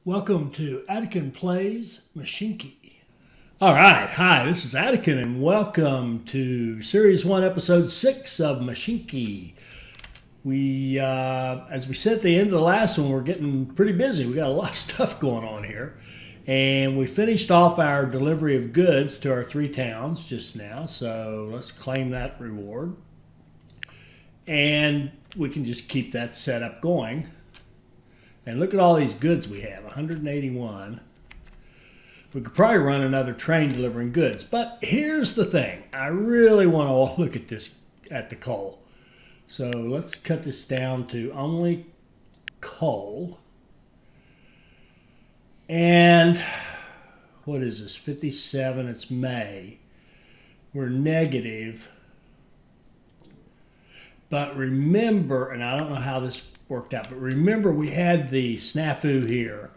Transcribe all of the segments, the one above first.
Welcome to Attican Plays Mashinky. All right, hi, this is Attican, and welcome to Series 1, Episode 6 of Mashinky. As we said at the end of the last one, we're getting pretty busy. We got a lot of stuff going on here. And we finished off our delivery of goods to our 3 towns just now, so let's claim that reward. And we can just keep that setup going. And look at all these goods we have, 181. We could probably run another train delivering goods. But here's the thing. I really want to look at this, at the coal. So let's cut this down to only coal. And what is this, 57, it's May. We're negative. But remember, and I don't know how this worked out, but remember we had the snafu here.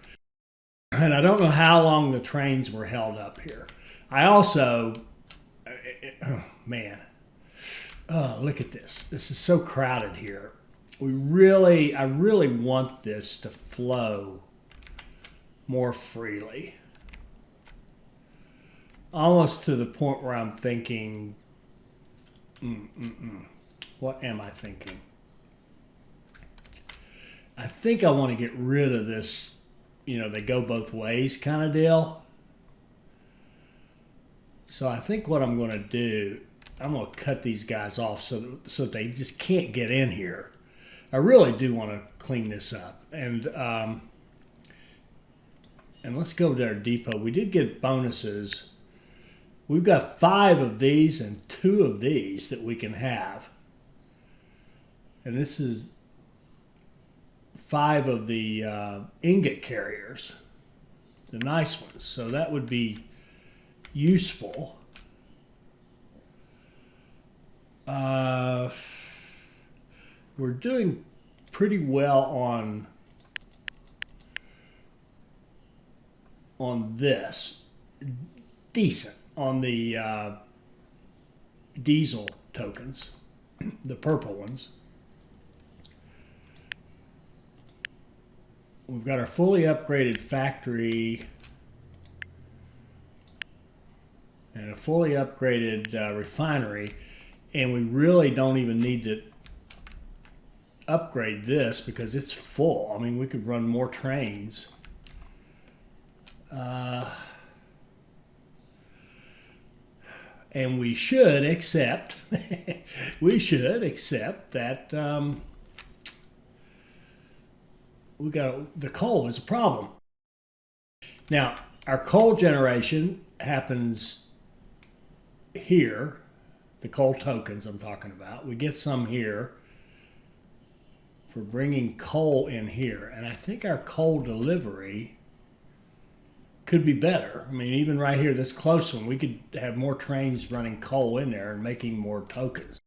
And I don't know how long the trains were held up here. I also, oh man, oh, look at this. This is so crowded here. I really want this to flow more freely. Almost to the point where I'm thinking, what am I thinking? I think I want to get rid of this, they go both ways kind of deal. So I think what I'm going to do, I'm going to cut these guys off so that they just can't get in here. I really do want to clean this up. And let's go to our depot. We did get bonuses. We've got 5 of these and 2 of these that we can have. And this is 5 of the ingot carriers, the nice ones. So that would be useful. We're doing pretty well on this. Decent on the diesel tokens, the purple ones. We've got our fully upgraded factory and a fully upgraded refinery, and we really don't even need to upgrade this because it's full. I mean, we could run more trains. And we should accept that the coal is a problem. Now, our coal generation happens here, the coal tokens I'm talking about. We get some here for bringing coal in here. And I think our coal delivery could be better. I mean, even right here, this close one, we could have more trains running coal in there and making more tokens.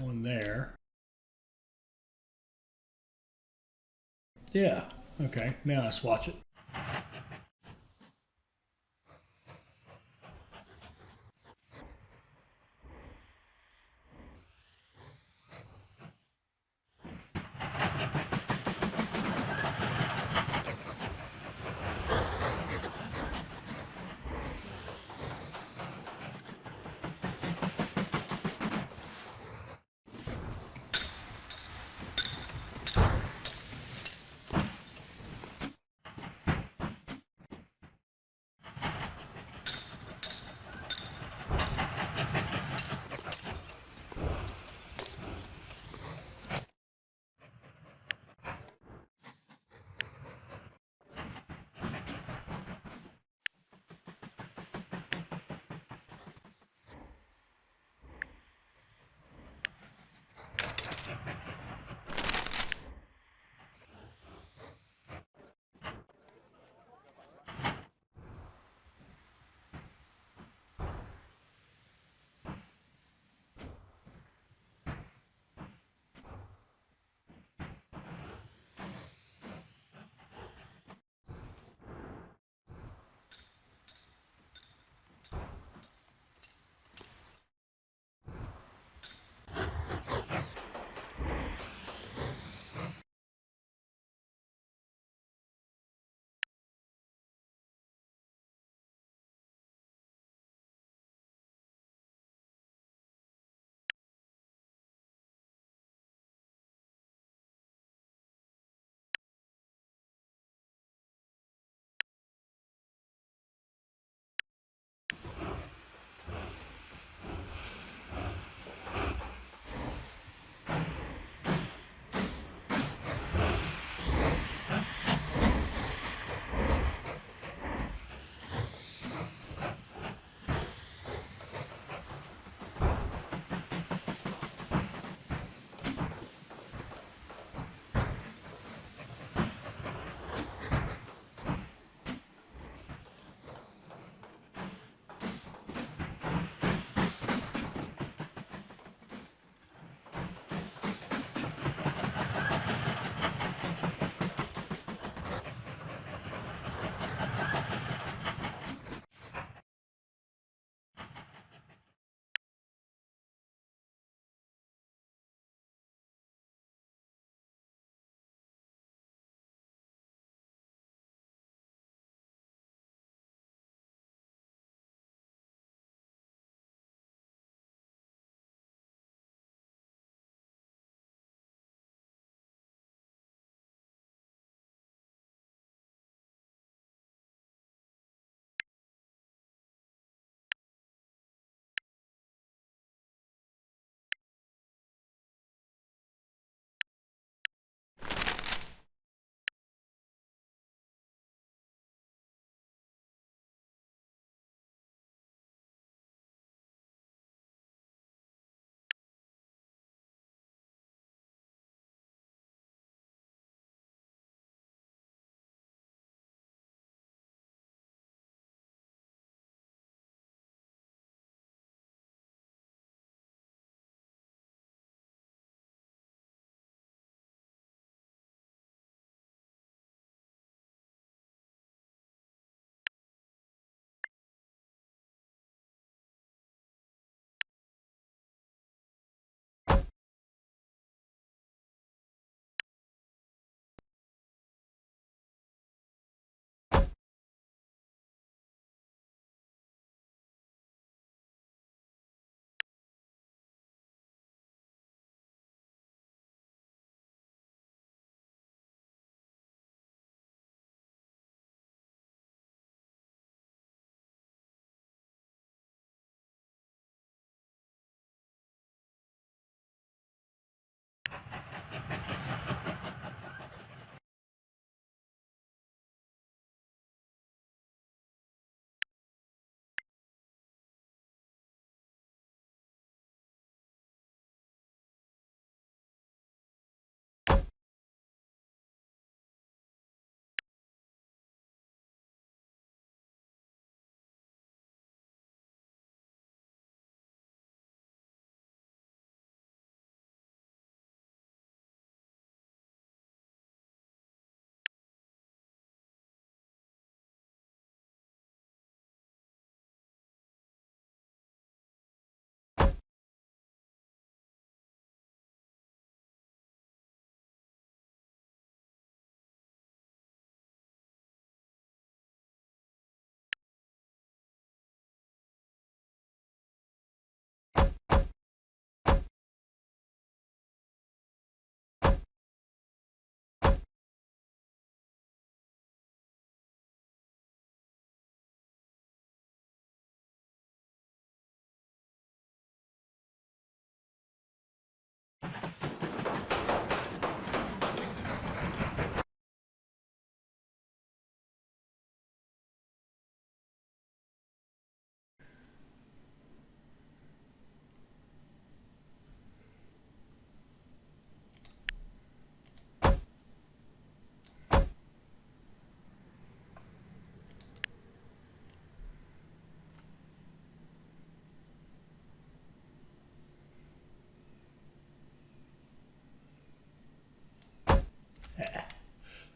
one there. Yeah, okay, now let's watch it.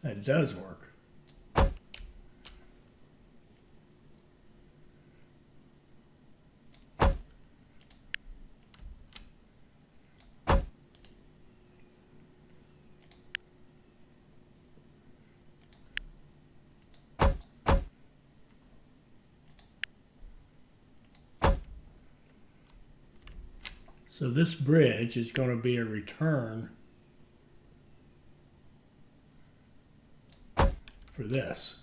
That does work. So this bridge is going to be a return for this.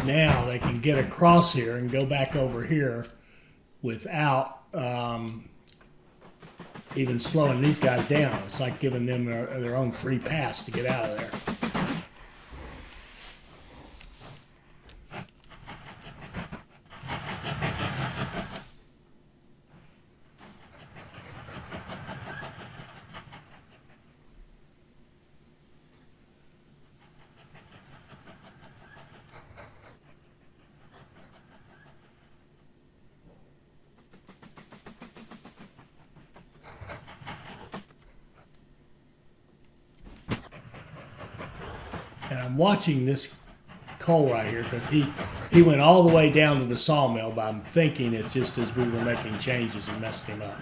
Now they can get across here and go back over here without even slowing these guys down. It's like giving them their own free pass to get out of there. And I'm watching this coal right here because he went all the way down to the sawmill, but I'm thinking it's just as we were making changes and messed him up.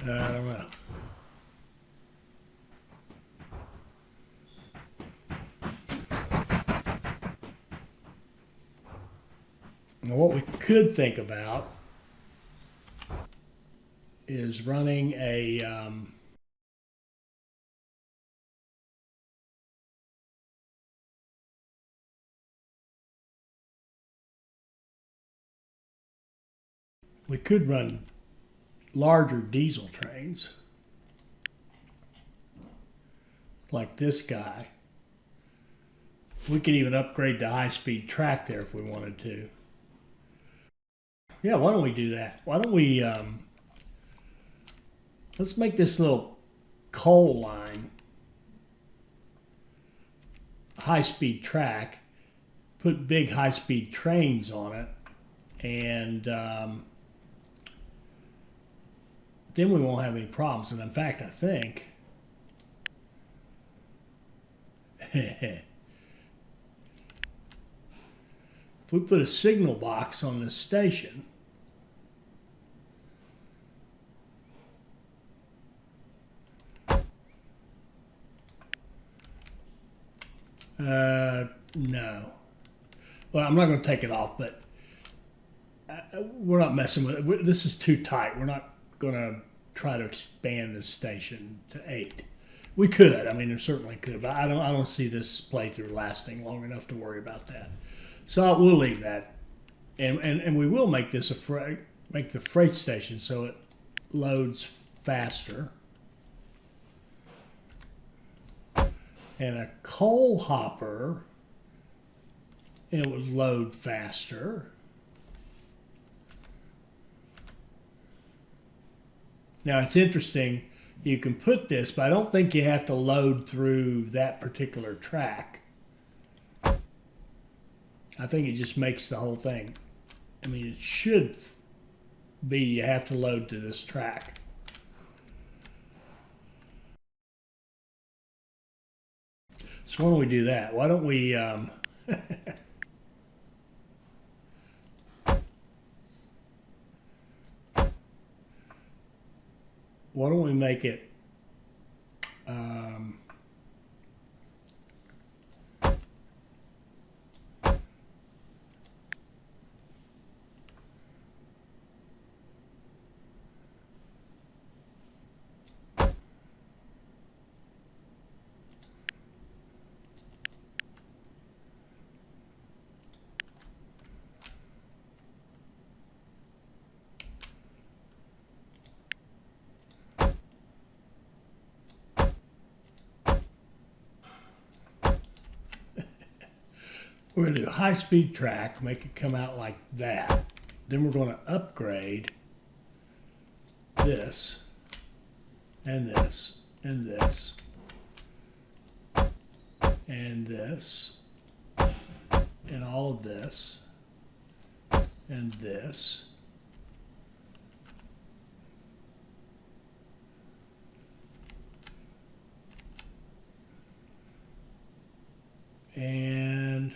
I don't know. Now what we could think about is running a we could run larger diesel trains like this guy. We could even upgrade to high-speed track there if we wanted to. Yeah, why don't we do that? Why don't we let's make this little coal line high-speed track, put big high-speed trains on it, and then we won't have any problems. And in fact, I think if we put a signal box on this station, no. Well, I'm not going to take it off, but we're not messing with it. This is too tight. We're not going to try to expand this station to 8. We could. I mean, there certainly could, but I don't see this playthrough lasting long enough to worry about that. So we'll leave that, and we will make this make the freight station so it loads faster. And a coal hopper, and it would load faster. Now it's interesting, you can put this, but I don't think you have to load through that particular track. I think it just makes the whole thing. I mean, it should be you have to load to this track. So why don't we do that? Why don't we why don't we make it we're going to do high-speed track, make it come out like that. Then we're going to upgrade this, and this, and this, and this, and all of this, and this. And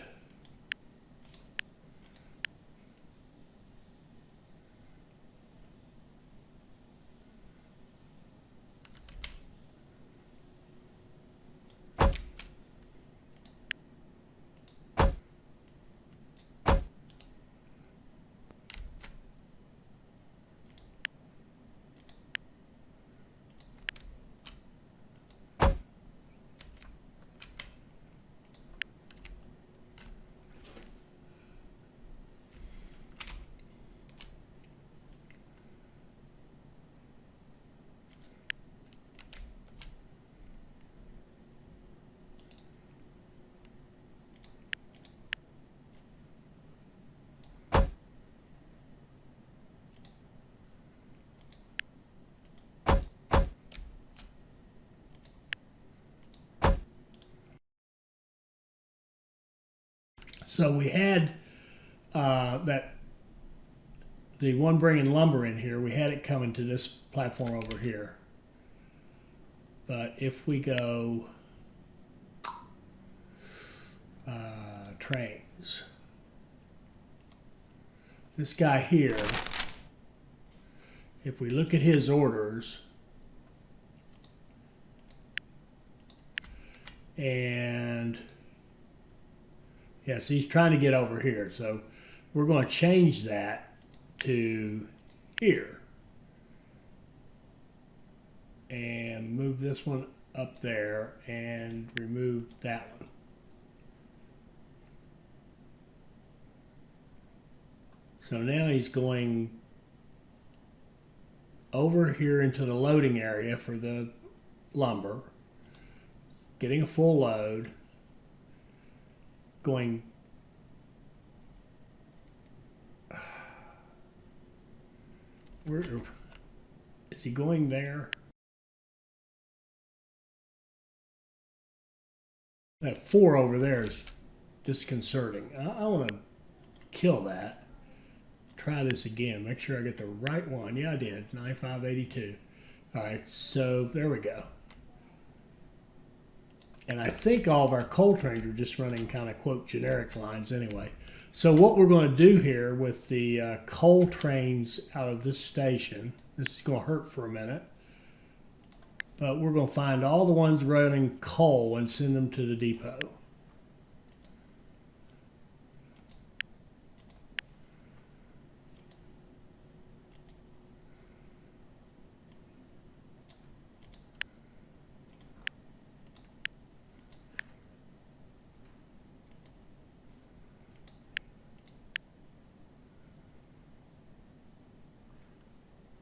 so we had that the one bringing lumber in here, we had it coming to this platform over here. But if we go trains, this guy here, if we look at his orders, and yes, he's trying to get over here. So we're going to change that to here and move this one up there and remove that one. So now he's going over here into the loading area for the lumber, getting a full load, going where is he going there? That 4 over there is disconcerting. I want to kill that. Try this again. Make sure I get the right one. Yeah, I did. 9582. All right, so there we go. And I think all of our coal trains are just running kind of quote generic lines anyway. So what we're going to do here with the coal trains out of this station, this is going to hurt for a minute, but we're going to find all the ones running coal and send them to the depot.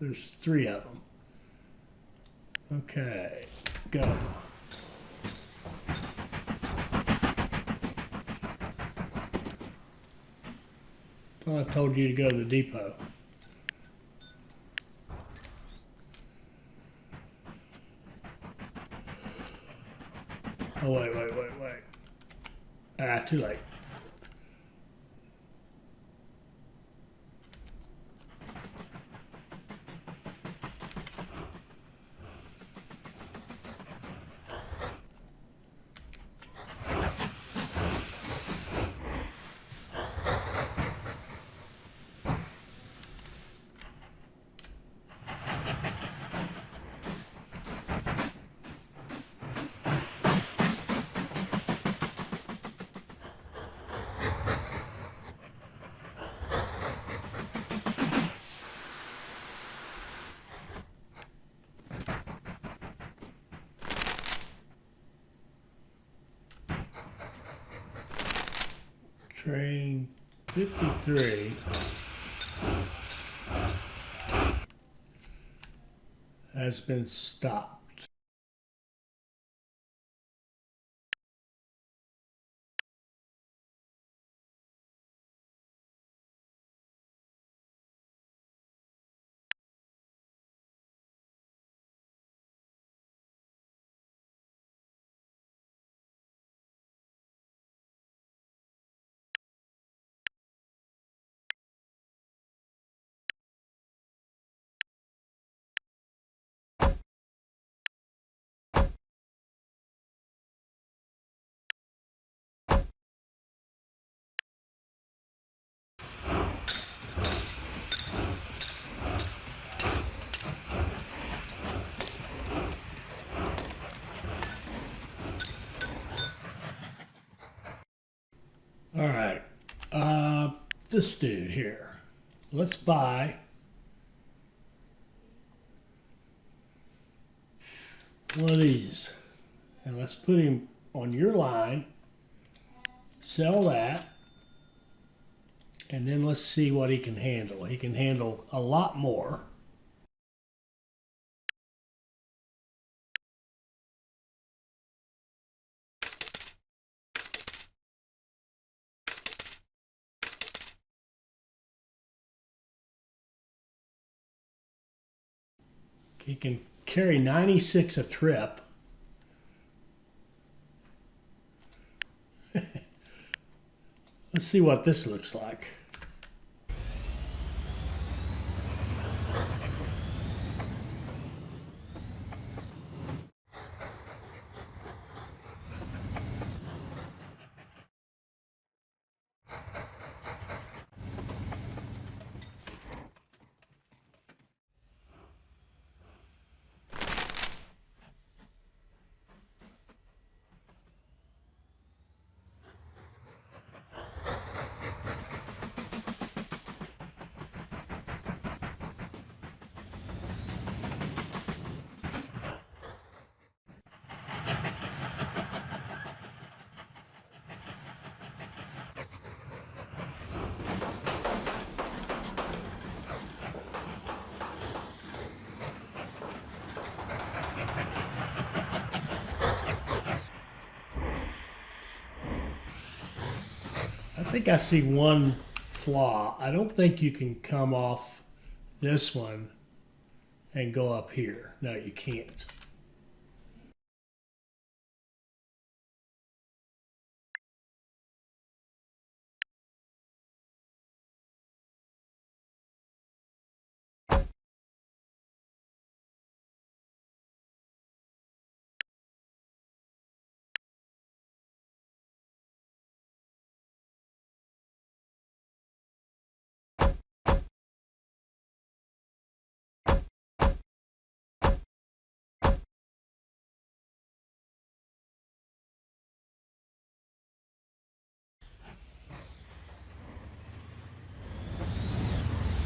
There's 3 of them. Okay, go. Thought I told you to go to the depot. Oh, wait. Ah, too late. Train 53 has been stopped. All right, this dude here. Let's buy one of these, and let's put him on your line. Sell that, and then let's see what he can handle. He can handle a lot more. He can carry 96 a trip. Let's see what this looks like. I think I see one flaw. I don't think you can come off this one and go up here. No, you can't.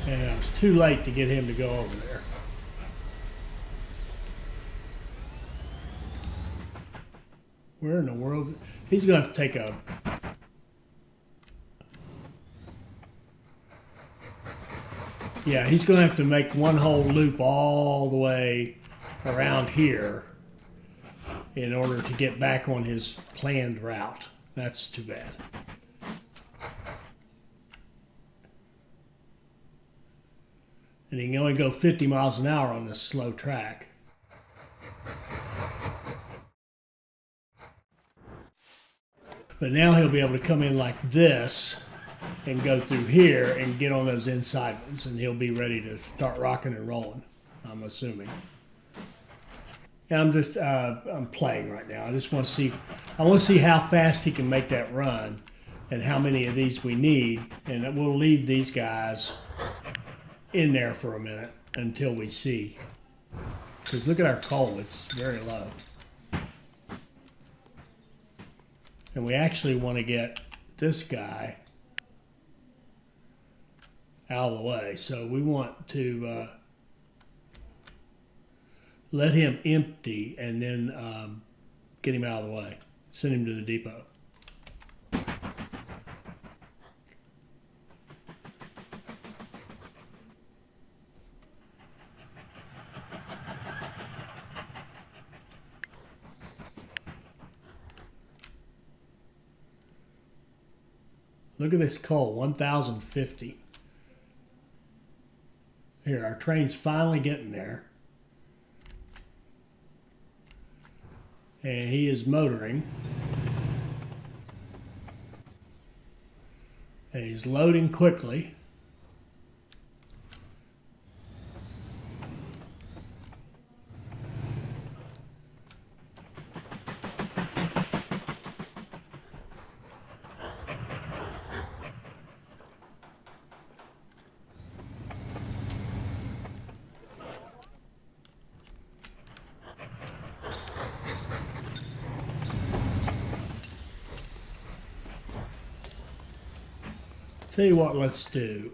And it was too late to get him to go over there. Where in the world? He's going to have to take a... Yeah, he's going to have to make one whole loop all the way around here in order to get back on his planned route. That's too bad. And he can only go 50 miles an hour on this slow track. But now he'll be able to come in like this and go through here and get on those inside ones, and he'll be ready to start rocking and rolling, I'm assuming. And I'm playing right now. I just want to see, how fast he can make that run and how many of these we need. And we'll leave these guys in there for a minute until we see. Because look at our coal, it's very low. And we actually want to get this guy out of the way. So we want to let him empty and then get him out of the way. Send him to the depot. Look at this coal, 1,050. Here, our train's finally getting there. And he is motoring. And he's loading quickly. Tell you what, let's do.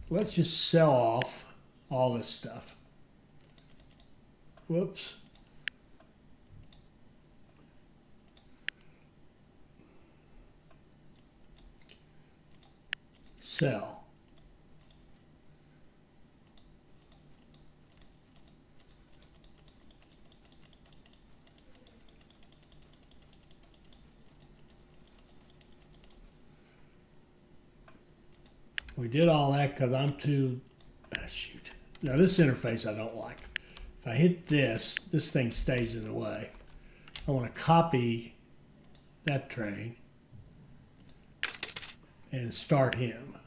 Let's just sell off all this stuff. Whoops. Sell. We did all that because I'm too, shoot. Now this interface I don't like. If I hit this, this thing stays in the way. I want to copy that train and start him.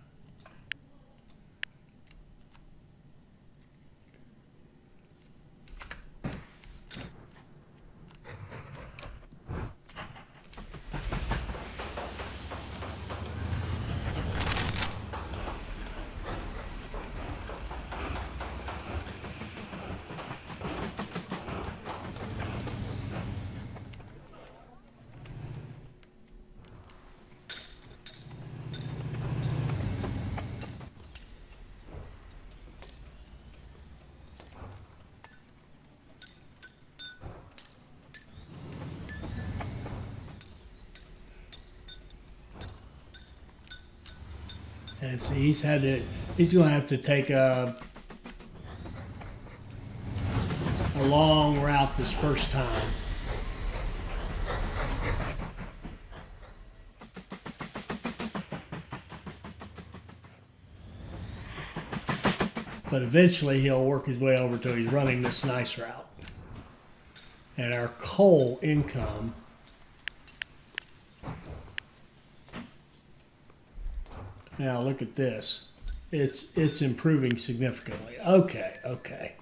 And see, he's going to have to take a long route this first time. But eventually he'll work his way over till he's running this nice route. And our coal income now look at this. It's improving significantly. Okay.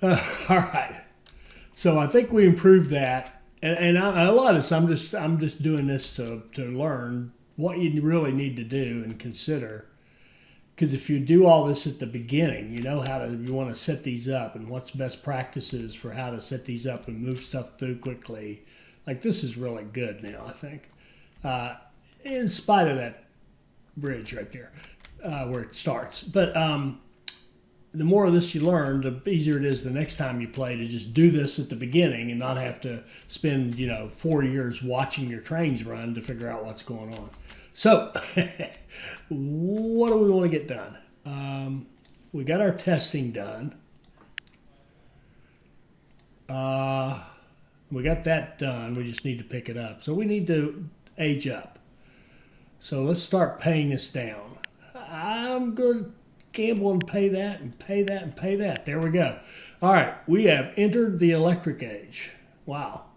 All right. So I think we improved that, and a lot of this I'm just doing this to learn what you really need to do and consider. Because if you do all this at the beginning, you know you want to set these up and what's best practices for how to set these up and move stuff through quickly. Like this is really good now, I think. In spite of that bridge right there where it starts. But the more of this you learn, the easier it is the next time you play to just do this at the beginning and not have to spend 4 years watching your trains run to figure out what's going on. So what do we want to get done? We got our testing done. We got that done. We just need to pick it up. So we need to age up. So let's start paying this down. I'm going to gamble and pay that and pay that and pay that. There we go. All right, we have entered the electric age. Wow.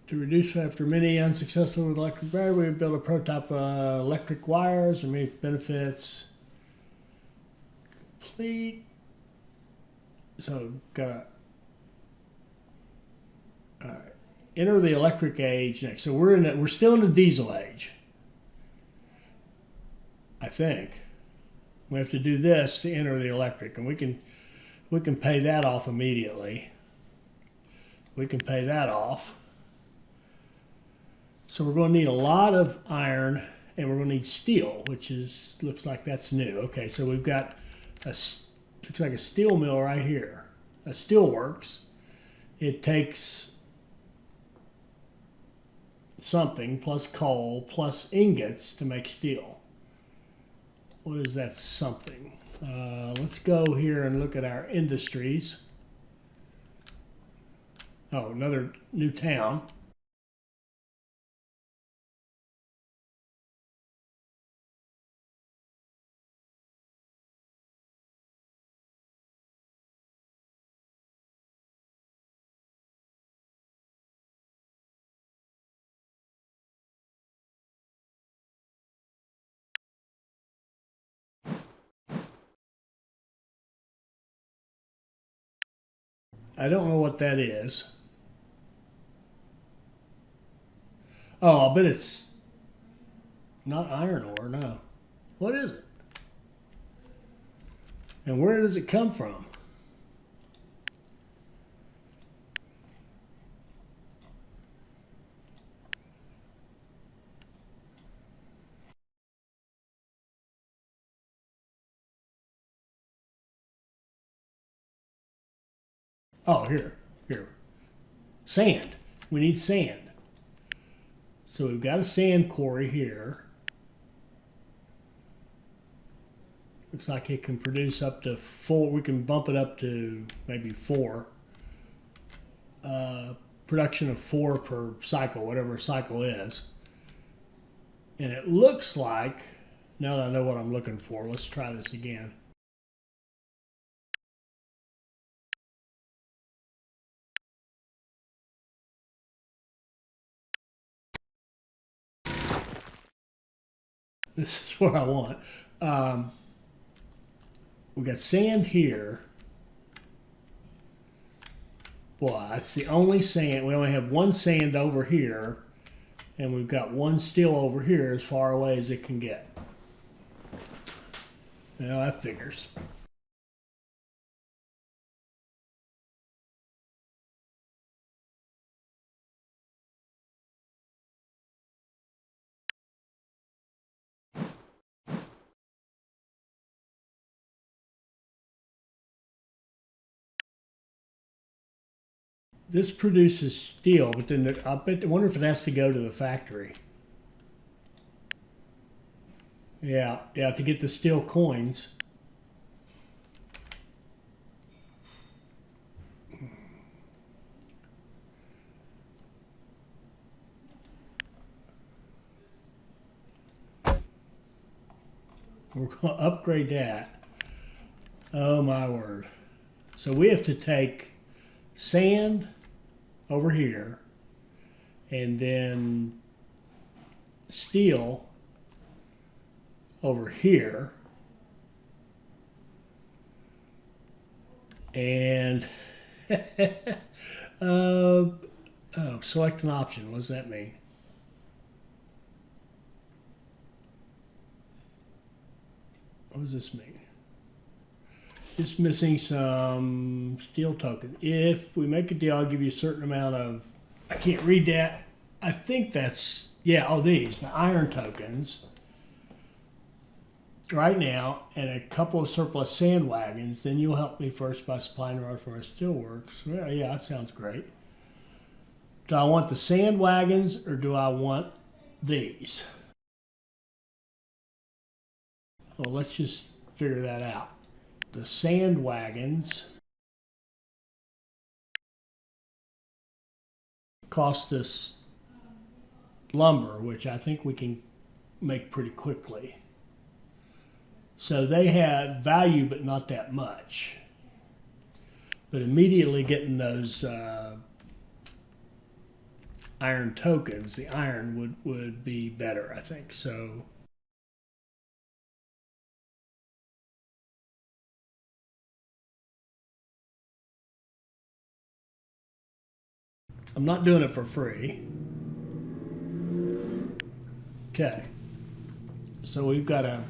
To reduce after many unsuccessful with electric battery, we built a prototype of electric wires and many benefits. Complete. So got all right. Enter the electric age next. So we're still in the diesel age. I think. We have to do this to enter the electric, and we can pay that off immediately. We can pay that off. So we're going to need a lot of iron, and we're going to need steel, which looks like that's new. Okay, so we've got looks like a steel mill right here. A Steelworks. It takes something plus coal plus ingots to make steel. What is that something? Let's go here and look at our industries. Oh, another new town. I don't know what that is. Oh, I'll bet it's not iron ore, no. What is it? And where does it come from? Oh, here. Sand. We need sand. So we've got a sand quarry here. Looks like it can produce up to 4. We can bump it up to maybe 4. Production of 4 per cycle, whatever a cycle is. And it looks like, now that I know what I'm looking for, let's try this again. This is what I want. We got sand here. Boy, that's the only sand. We only have one sand over here, and we've got one steel over here as far away as it can get. Now that figures. This produces steel, but then I wonder if it has to go to the factory. Yeah, to get the steel coins. We're going to upgrade that. Oh my word. So we have to take sand over here and then steel over here, and select an option. What does that mean? What does this mean? Just missing some steel tokens. If we make a deal, I'll give you a certain amount of, I can't read that. I think that's, these, the iron tokens right now, and a couple of surplus sand wagons. Then you'll help me first by supplying rod for our steelworks. Well, yeah, that sounds great. Do I want the sand wagons or do I want these? Well, let's just figure that out. The sand wagons cost us lumber, which I think we can make pretty quickly. So they have value, but not that much. But immediately getting those iron tokens, the iron would be better, I think. So I'm not doing it for free. Okay. So we've got a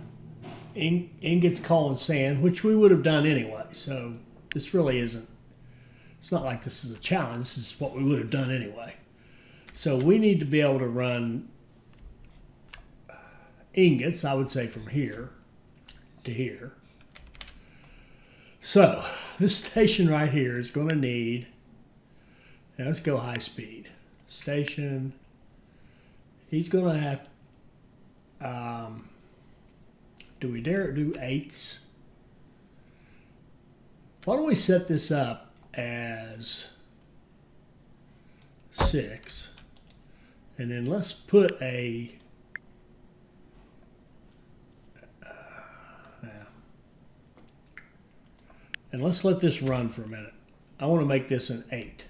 ingots, coal, and sand, which we would have done anyway. So this really isn't, it's not like this is a challenge. This is what we would have done anyway. So we need to be able to run ingots, I would say, from here to here. So this station right here is going to need, now let's go high speed. Station, he's going to have, do we dare do 8s? Why don't we set this up as 6. And then let's put a and let's let this run for a minute. I want to make this an 8.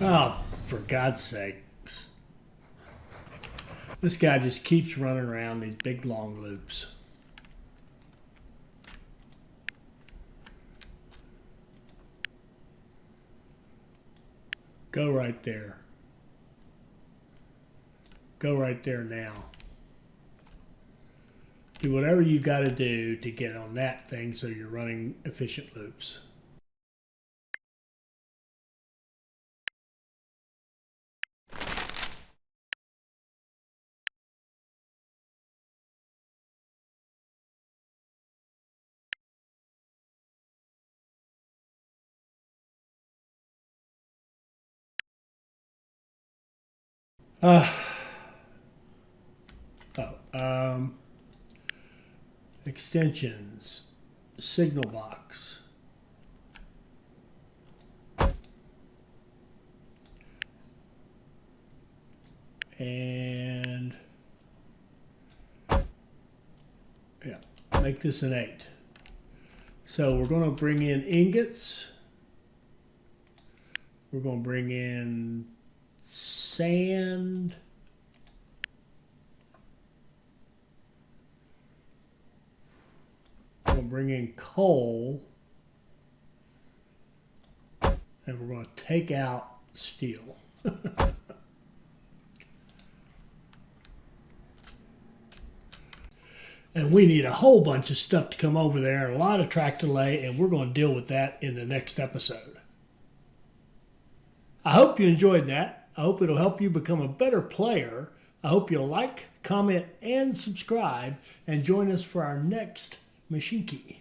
Oh, for God's sakes. This guy just keeps running around these big long loops. Go right there. Go right there now. Do whatever you got to do to get on that thing so you're running efficient loops. Extensions, signal box. And yeah, make this an 8. So we're going to bring in ingots. We're going to bring in sand. We're going to bring in coal. And we're going to take out steel. And we need a whole bunch of stuff to come over there, and a lot of track delay, and we're going to deal with that in the next episode. I hope you enjoyed that. I hope it'll help you become a better player. I hope you'll like, comment, and subscribe, and join us for our next Mashinky.